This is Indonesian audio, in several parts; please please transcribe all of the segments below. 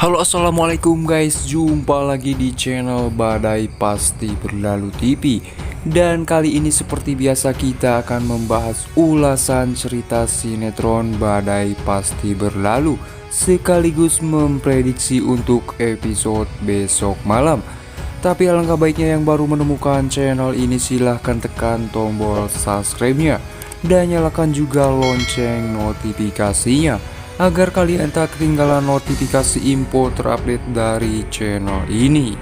Halo, assalamualaikum guys, jumpa lagi di channel Badai Pasti Berlalu TV. Dan kali ini seperti biasa kita akan membahas ulasan cerita sinetron Badai Pasti Berlalu, sekaligus memprediksi untuk episode besok malam. Tapi alangkah baiknya yang baru menemukan channel ini silahkan tekan tombol subscribe-nya dan nyalakan juga lonceng notifikasinya agar kalian tak ketinggalan notifikasi info terupdate dari channel ini.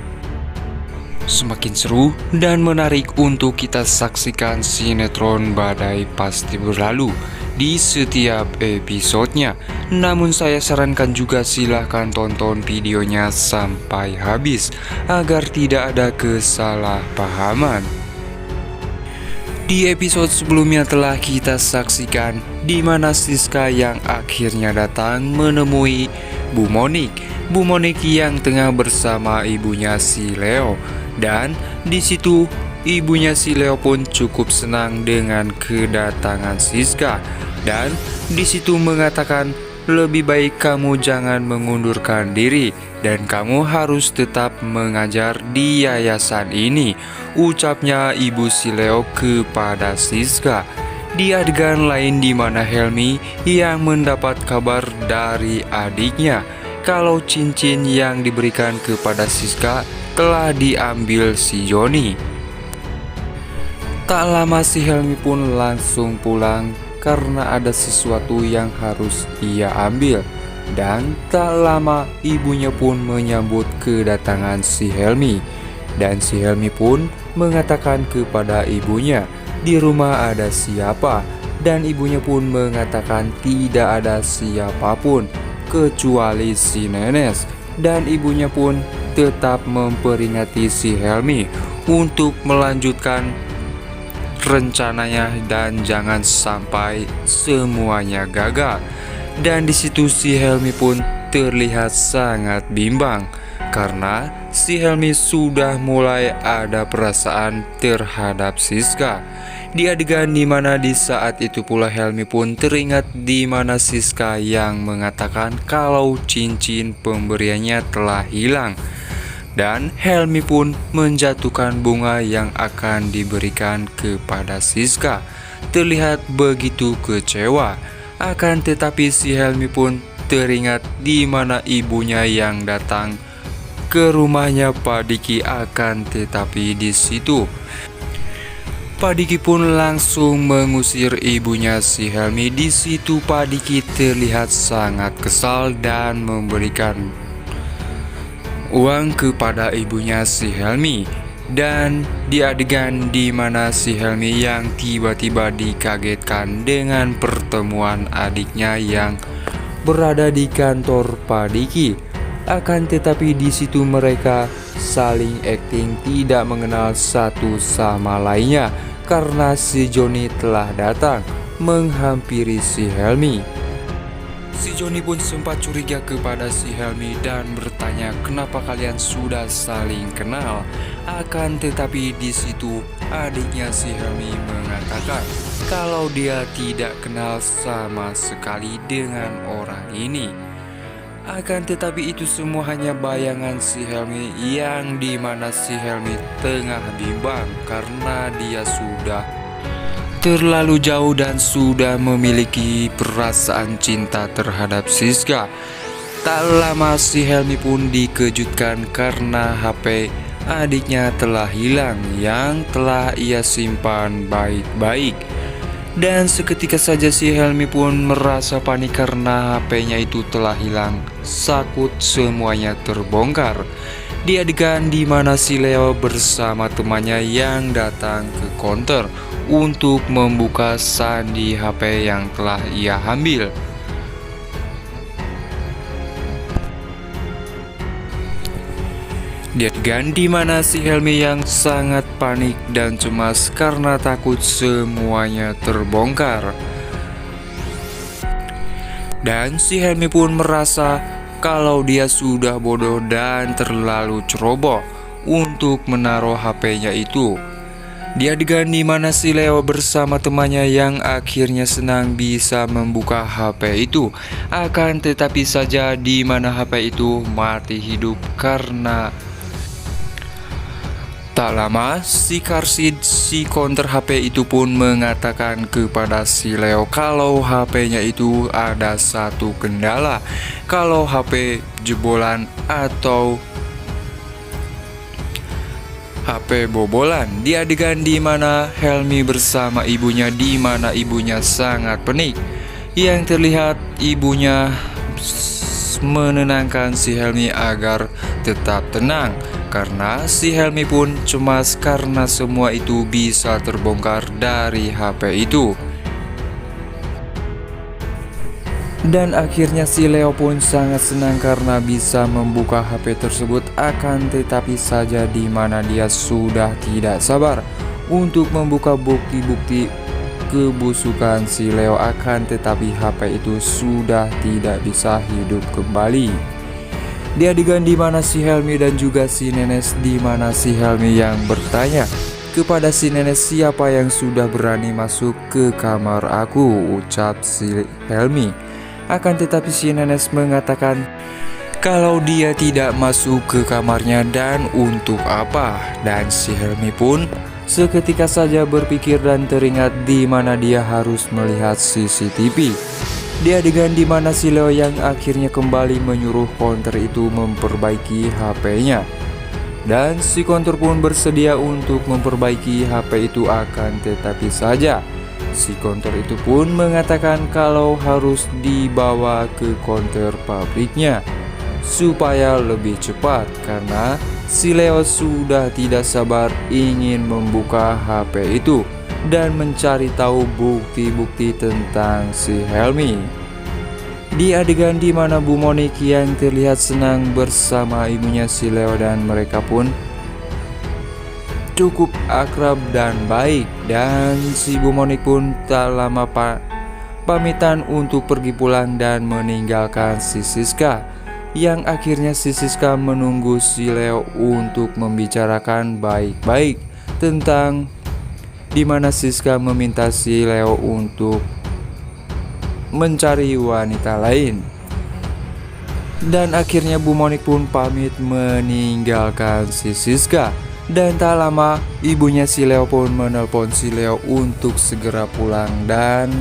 Semakin seru dan menarik untuk kita saksikan sinetron Badai Pasti Berlalu di setiap episodenya. Namun saya sarankan juga silahkan tonton videonya sampai habis agar tidak ada kesalahpahaman. Di episode sebelumnya telah kita saksikan di mana Siska yang akhirnya datang menemui Bu Monik. Bu Monik yang tengah bersama ibunya si Leo, dan di situ ibunya si Leo pun cukup senang dengan kedatangan Siska, dan di situ mengatakan lebih baik kamu jangan mengundurkan diri dan kamu harus tetap mengajar di yayasan ini, ucapnya ibu si Leo kepada Siska. Di adegan lain di mana Helmi yang mendapat kabar dari adiknya kalau cincin yang diberikan kepada Siska telah diambil si Joni. Tak lama si Helmi pun langsung pulang karena ada sesuatu yang harus ia ambil. Dan tak lama ibunya pun menyambut kedatangan si Helmi. Dan si Helmi pun mengatakan kepada ibunya di rumah ada siapa. Dan ibunya pun mengatakan tidak ada siapapun kecuali si Nenes. Dan ibunya pun tetap memperingati si Helmi untuk melanjutkan rencananya dan jangan sampai semuanya gagal. Dan di situ si Helmi pun terlihat sangat bimbang karena si Helmi sudah mulai ada perasaan terhadap Siska. Di adegan dimana di saat itu pula Helmi pun teringat di mana Siska yang mengatakan kalau cincin pemberiannya telah hilang. Dan Helmi pun menjatuhkan bunga yang akan diberikan kepada Siska. Terlihat begitu kecewa. Akan tetapi si Helmi pun teringat di mana ibunya yang datang ke rumahnya Pak Diki, akan tetapi di situ Pak Diki pun langsung mengusir ibunya si Helmi. Di situ Pak Diki terlihat sangat kesal dan memberikan uang kepada ibunya si Helmi. Dan di adegan di mana si Helmi yang tiba-tiba dikagetkan dengan pertemuan adiknya yang berada di kantor Pak Diki. Akan tetapi di situ mereka saling acting tidak mengenal satu sama lainnya karena si Joni telah datang menghampiri si Helmi. Si Joni pun sempat curiga kepada si Helmi dan bertanya kenapa kalian sudah saling kenal. Akan tetapi di situ adiknya si Helmi mengatakan kalau dia tidak kenal sama sekali dengan orang ini. Akan tetapi itu semua hanya bayangan si Helmi yang dimana si Helmi tengah bimbang karena dia sudah terlalu jauh dan sudah memiliki perasaan cinta terhadap Siska. Tak lama si Helmi pun dikejutkan karena HP adiknya telah hilang yang telah ia simpan baik-baik. Dan seketika saja si Helmi pun merasa panik karena HP-nya itu telah hilang. Sakut semuanya terbongkar. Di adegan di mana si Leo bersama temannya yang datang ke counter untuk membuka sandi HP yang telah ia ambil. Di adegan di mana si Helmi yang sangat panik dan cemas karena takut semuanya terbongkar. Dan si Helmi pun merasa kalau dia sudah bodoh dan terlalu ceroboh untuk menaruh HP-nya itu. Di adegan dimana si Leo bersama temannya yang akhirnya senang bisa membuka HP itu, akan tetapi saja di mana HP itu mati hidup karena tak lama si Karsid, si counter HP itu pun mengatakan kepada si Leo kalau HP-nya itu ada satu kendala, kalau HP jebolan atau HP bobolan. Di adegan di mana Helmi bersama ibunya, di mana ibunya sangat panik. Yang terlihat ibunya menenangkan si Helmi agar tetap tenang, karena si Helmi pun cemas karena semua itu bisa terbongkar dari HP itu. Dan akhirnya si Leo pun sangat senang karena bisa membuka HP tersebut, akan tetapi saja di mana dia sudah tidak sabar untuk membuka bukti-bukti kebusukan si Leo, akan tetapi HP itu sudah tidak bisa hidup kembali. Di adegan di mana si Helmi dan juga si Nenes, di mana si Helmi yang bertanya kepada si Nenes, siapa yang sudah berani masuk ke kamar aku, ucap si Helmi. Akan tetapi si Nenes mengatakan kalau dia tidak masuk ke kamarnya dan untuk apa. Dan si Helmi pun seketika saja berpikir dan teringat di mana dia harus melihat CCTV. Di adegan di mana si Leo yang akhirnya kembali menyuruh counter itu memperbaiki HP-nya. Dan si counter pun bersedia untuk memperbaiki HP itu, akan tetapi saja si counter itu pun mengatakan kalau harus dibawa ke counter pabriknya supaya lebih cepat, karena si Leo sudah tidak sabar ingin membuka HP itu dan mencari tahu bukti-bukti tentang si Helmi. Di adegan di mana Bu Monik yang terlihat senang bersama ibunya si Leo, dan mereka pun cukup akrab dan baik, dan si Bu Monik pun tak lama pamitan untuk pergi pulang dan meninggalkan si Siska, yang akhirnya si Siska menunggu si Leo untuk membicarakan baik-baik tentang dimana Siska meminta si Leo untuk mencari wanita lain. Dan akhirnya Bu Monik pun pamit meninggalkan si Siska. Dan tak lama ibunya si Leo pun menelpon si Leo untuk segera pulang dan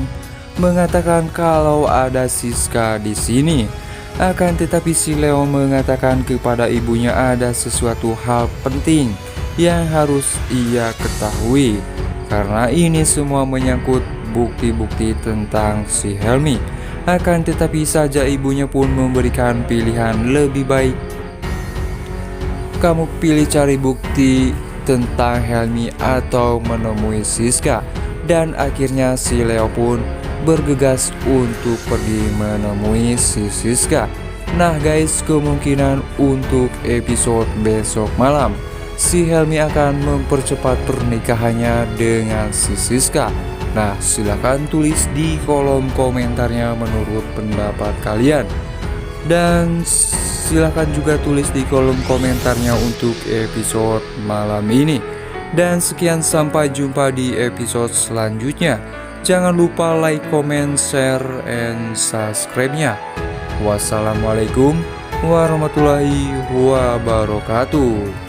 mengatakan kalau ada Siska di sini. Akan tetapi si Leo mengatakan kepada ibunya ada sesuatu hal penting yang harus ia ketahui, karena ini semua menyangkut bukti-bukti tentang si Helmi. Akan tetapi saja ibunya pun memberikan pilihan, lebih baik kamu pilih cari bukti tentang Helmi atau menemui Siska. Dan akhirnya si Leo pun bergegas untuk pergi menemui si Siska. Nah guys, kemungkinan untuk episode besok malam si Helmi akan mempercepat pernikahannya dengan si Siska. Nah silahkan tulis di kolom komentarnya menurut pendapat kalian. Dan silahkan juga tulis di kolom komentarnya untuk episode malam ini. Dan sekian, sampai jumpa di episode selanjutnya. Jangan lupa like, comment, share, and subscribe-nya. Wassalamualaikum warahmatullahi wabarakatuh.